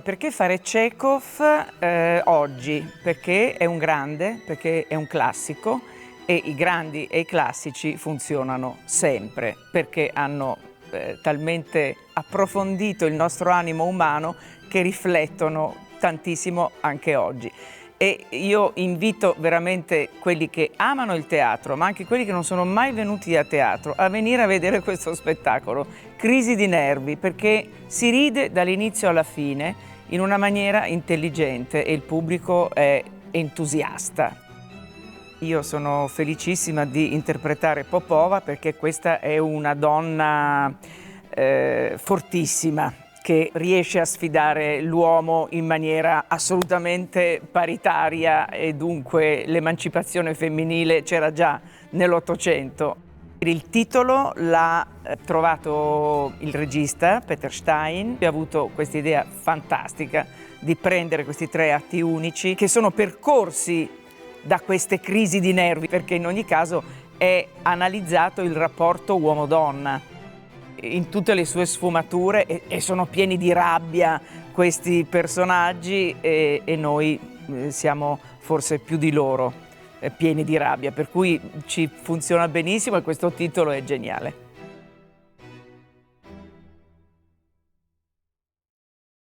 Perché fare Chekhov oggi? Perché è un grande, perché è un classico e i grandi e i classici funzionano sempre, perché hanno talmente approfondito il nostro animo umano che riflettono tantissimo anche oggi. E io invito veramente quelli che amano il teatro, ma anche quelli che non sono mai venuti a teatro, a venire a vedere questo spettacolo, Crisi di nervi, perché si ride dall'inizio alla fine in una maniera intelligente e il pubblico è entusiasta. Io sono felicissima di interpretare Popova perché questa è una donna fortissima, che riesce a sfidare l'uomo in maniera assolutamente paritaria e dunque l'emancipazione femminile c'era già nell'Ottocento. Il titolo l'ha trovato il regista Peter Stein, che ha avuto questa idea fantastica di prendere questi 3 atti unici che sono percorsi da queste crisi di nervi, perché in ogni caso è analizzato il rapporto uomo-donna in tutte le sue sfumature e sono pieni di rabbia questi personaggi e noi siamo forse più di loro pieni di rabbia, per cui ci funziona benissimo e questo titolo è geniale.